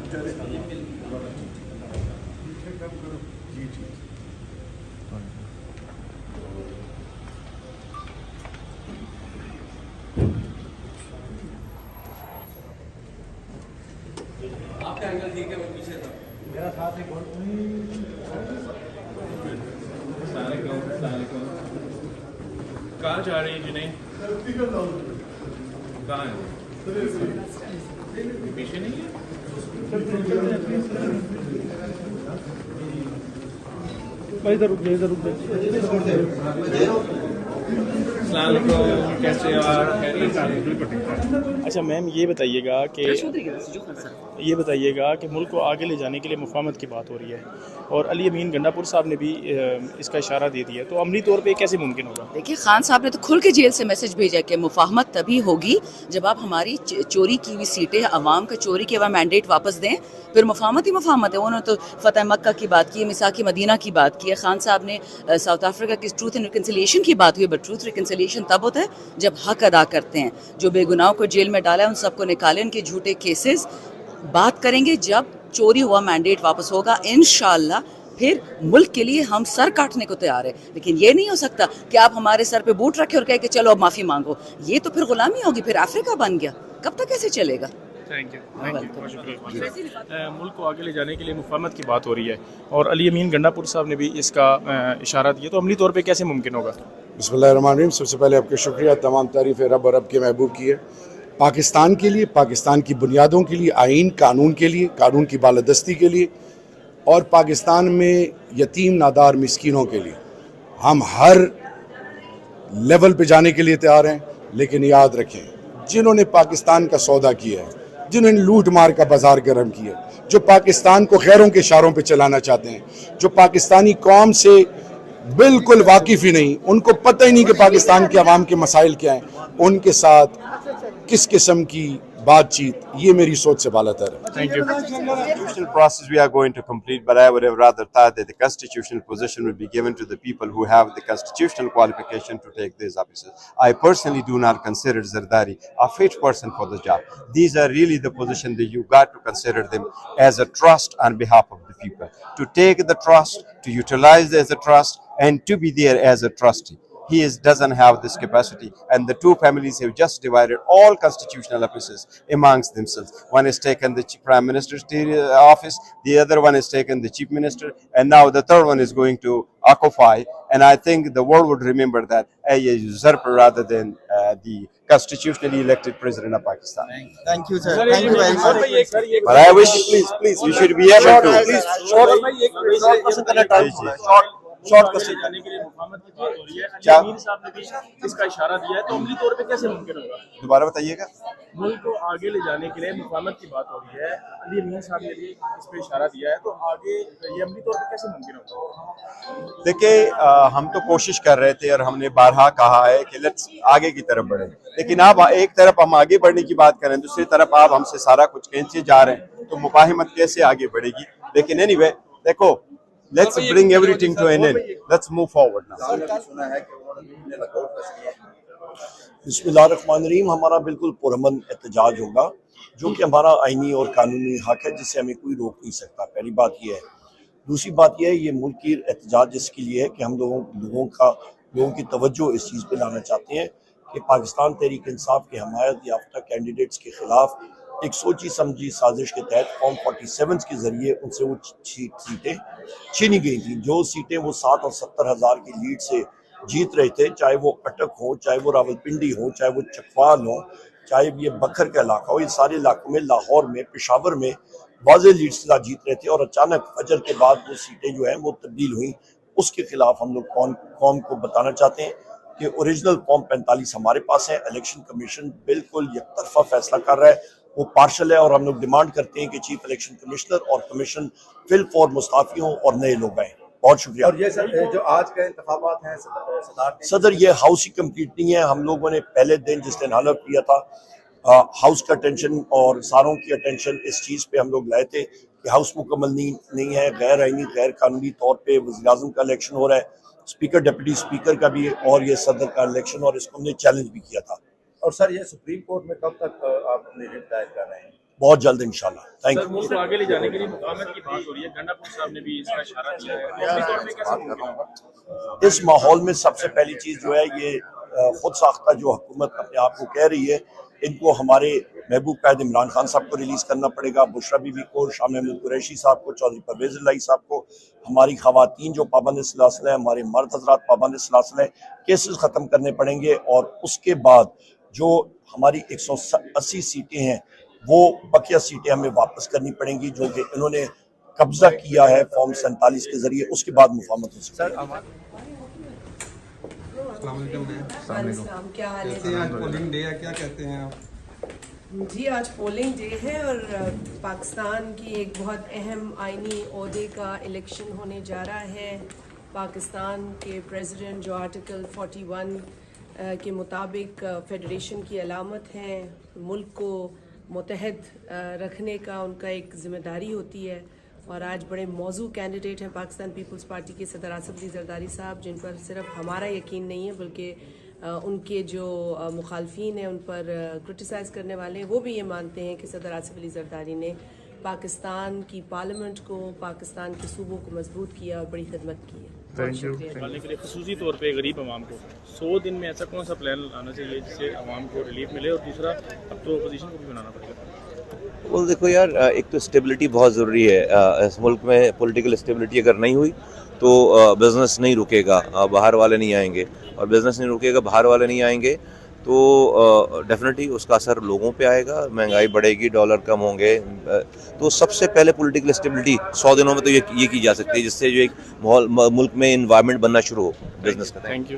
आपका एंगल ठीक है, मैं पीछे था। मेरा साथ ही बहुत कहाँ जा रही है जिन्हें? कहाँ है? पीछे नहीं है? इधर रुक जाए। कैसे यार? अच्छा मैम ये बताइएगा कि मुल्क को आगे ले जाने के लिए मुफाहमत की बात हो रही है और अली अमीन गंडापुर साहब ने भी इसका इशारा दे दिया, तो अमली तौर पे कैसे मुमकिन होगा? देखिए, खान साहब ने तो खुल के जेल से मैसेज भेजा कि मुफाहमत तभी होगी जब आप हमारी चोरी की हुई सीटें, अवाम का चोरी किया हुआ मैंडेट वापस दें, फिर मुफाहमत ही मुफाहमत है। उन्होंने तो फतेह मक्का की बात की है, मिसाकी मदीना की बात की है। खान साहब ने साउथ अफ्रीका की ट्रूथ एंड रिकन्सिलिएशन की बात हुई, बट ट्रूथ रिकन्सिलिएशन तब होता है जब हक अदा करते हैं। जो बेगुनाहों को जेल में डाला है उन सबको निकालें, उनके झूठे केसेस। बात करेंगे जब चोरी हुआ मैंडेट वापस होगा इंशाअल्लाह, फिर मुल्क के लिए हम सर काटने को तैयार है। लेकिन ये नहीं हो सकता कि आप हमारे सर पे बूट रखे और कहे कि चलो अब माफ़ी मांगो। ये तो फिर गुलामी होगी, फिर अफ्रीका बन गया। कब तक ऐसे चलेगा? थैंक यू, बहुत शुक्रिया। मुल्क को आगे ले जाने के लिए मुफाहमत की बात हो रही है और अली अमीन गंडापुर साहब ने भी इसका इशारा दिया, तो अमली तौर पे कैसे मुमकिन होगा? बिस्मिल्लाहिर्रहमानिर्रहीम। सबसे पहले आपके शुक्रिया, तमाम तारीफ़ें रब और रब के महबूब की है। पाकिस्तान के लिए, पाकिस्तान की बुनियादों के लिए, आइन कानून के लिए, कानून की बालादस्ती के लिए और पाकिस्तान में यतीम नादार मिस्कीनों के लिए हम हर लेवल पे जाने के लिए तैयार हैं। लेकिन याद रखें, जिन्होंने पाकिस्तान का सौदा किया है, जिन्होंने लूट मार का बाजार गर्म किया, जो पाकिस्तान को खैरों के इशारों पे चलाना चाहते हैं, जो पाकिस्तानी कौम से बिल्कुल वाकिफ़ ही नहीं, उनको पता ही नहीं कि पाकिस्तान के अवाम के मसाइल क्या हैं, उनके साथ किस किस्म की बातचीत, ये मेरी सोच से बालातर है। Thank you. Constitutional process we are going to complete, but I would have rather thought that the constitutional position would be given to the people who have the constitutional qualification to take these offices. I personally do not consider Zardari a fit person for the job. These are really the position that you got to consider them as a trust on behalf of the people, to take the trust, to utilize as a trust, and to be there as a trustee. He doesn't have this capacity, and the two families have just divided all constitutional offices amongst themselves. One has taken the Prime Minister's office, the other one has taken the Chief Minister, and now the third one is going to occupy. And I think the world would remember that a usurper rather than the constitutionally elected president of Pakistan. Thank you, sir. Thank you very much. But I wish, please, you should be able to. Short question जाने के लिए मुफाहमत की बात हो रही है। अली अमीन साहब ने भी इसका इशारा दिया है, तो अमली तौर पे कैसे मुमकिन होगा? दोबारा बताइएगा। मुल्क को आगे ले जाने के लिए मुफाहमत की बात हो रही है, अली अमीन साहब ने भी इस पे इशारा दिया है, तो आगे ये अमली तौर पे कैसे मुमकिन होगा? देखिए, हम तो कोशिश कर रहे थे और हमने बारहा कहा है कि लेट्स आगे की तरफ बढ़े, लेकिन आप एक तरफ हम आगे बढ़ने की बात करें, दूसरी तरफ आप हमसे सारा कुछ खींचे जा रहे हैं, तो मुफाहमत कैसे आगे बढ़ेगी? लेकिन एनीवे, देखो, let's bring everything to an end. Let's move forward now. बिस्मिल्लाहिर्रहमानिर्रहीम। हमारा बिल्कुल पुरअमन एहतजाज होगा, जो कि हमारा आईनी और कानूनी हक है, जिससे हमें कोई रोक नहीं सकता। पहली बात यह है। दूसरी बात यह है, ये मुल्क की एहतजाज इसके लिए है कि हम लोगों की तवज्जो इस चीज़ पे लाना चाहते हैं कि पाकिस्तान तहरीक इंसाफ के हमायत याफ्ता कैंडिडेट्स के खिलाफ एक सोची समझी साजिश के तहत फॉर्म 47 के जरिए उनसे वो सीटें छीनी गई थी। जो सीटें वो 60 और 70 हज़ार की लीड से जीत रहे थे, चाहे वो अटक हो, चाहे वो रावलपिंडी हो, चाहे वो चकवाल हो, चाहे ये बखर का इलाका हो, इन सारे इलाकों में, लाहौर में, पेशावर में वाज़े लीड से जीत रहे थे और अचानक फजर के बाद वो सीटें जो हैं वो तब्दील हुई। उसके खिलाफ हम लोग कौम को बताना चाहते हैं कि ओरिजिनल फॉर्म 45 हमारे पास है। इलेक्शन कमीशन बिल्कुल एकतरफा फैसला कर रहा है, वो पार्शल है, और हम लोग डिमांड करते हैं कि चीफ इलेक्शन कमिश्नर और कमीशन फिल फॉर मुस्ताफी हों और नए लोग आए। बहुत शुक्रिया। और ये सर, जो आज के इंतखाबात हैं सदर, ये हाउस ही कंप्लीट नहीं है। हम लोगों ने पहले दिन जिस दिन हलफ किया था, हाउस का अटेंशन और सारों की अटेंशन इस चीज़ पे हम लोग लाए थे कि हाउस मुकम्मल नहीं है, गैर आईनी गैर कानूनी तौर पे वज़ीर-ए-आज़म का इलेक्शन हो रहा है, स्पीकर डिप्टी स्पीकर का भी, और ये सदर का इलेक्शन, और इसको हमने चैलेंज भी किया था। और सर, ये सुप्रीम कोर्ट में कब तक आप अपनी रिट दायर कर रहे हैं? बहुत जल्द इंशाल्लाह। Thank sir, you. मुल्क को आगे ले जाने के लिए मुकाबलत की बात हो रही है, गंडापुर साहब ने भी इसका इशारा किया है, अमली तौर पे कैसे मुमकिन होगा? इस माहौल में सबसे पहली चीज़ जो है ये खुद साख्ता जो हुकूमत अपने आप को कह रही है, इनको हमारे महबूब कायद इमरान खान साहब को रिलीज़ करना पड़ेगा, बुशरा बीबी को, शाह महमूद कुरैशी साहब को, चौधरी परवेज़ इलाही साहब को, हमारी ख़वातीन जो पाबंद सिलसिला है, हमारे मर्द हजरात पाबंद सिलसिला है, केसेस ख़त्म करने पड़ेंगे। और उसके बाद जो हमारी 180 सीटें हैं वो बकिया सीटें हमें वापस करनी पड़ेंगी, जो कि इन्होंने कब्जा किया है फॉर्म 47 के जरिए। उसके बाद मुफाहमत हो सकती है। क्या हाल है? आज पोलिंग डे है, क्या कहते हैं आप? जी, आज पोलिंग डे है और पाकिस्तान की एक बहुत अहम आइनी ओहदे का इलेक्शन होने जा रहा है। पाकिस्तान के प्रेसिडेंट जो आर्टिकल 41 के मुताबिक फेडरेशन की अलामत है, मुल्क को मुत्तहद रखने का उनका एक ज़िम्मेदारी होती है। और आज बड़े मौजू कैंडिडेट हैं पाकिस्तान पीपल्स पार्टी के सदर आसिफ अली जरदारी साहब, जिन पर सिर्फ हमारा यकीन नहीं है बल्कि उनके जो मुखालफीन हैं, उन पर क्रिटिसाइज़ करने वाले हैं, वो भी ये मानते हैं कि सदर आसिफ अली जरदारी ने पाकिस्तान की पार्लियामेंट को, पाकिस्तान के सूबों को मजबूत किया और बड़ी खिदमत की है। निकालने के लिए खसूसी तौर पे गरीब आवाम को 100 दिन में ऐसा कौन सा प्लान आना चाहिए जिससे आवाम को रिलीफ मिले, और दूसरा अब तो अपोजिशन को भी बनाना पड़ेगा? वो देखो यार, एक तो स्टेबिलिटी बहुत ज़रूरी है इस मुल्क में। पॉलिटिकल स्टेबिलिटी अगर नहीं हुई तो बिज़नेस नहीं रुकेगा, बाहर वाले नहीं आएंगे, और बिज़नेस नहीं रुकेगा, बाहर वाले नहीं आएंगे तो डेफिनेटली उसका असर लोगों पे आएगा, महंगाई बढ़ेगी, डॉलर कम होंगे। तो सबसे पहले पॉलिटिकल स्टेबिलिटी 100 दिनों में तो ये की जा सकती है, जिससे जो एक माहौल मुल्क में इन्वायरमेंट बनना शुरू हो बिज़नेस का। Thank you.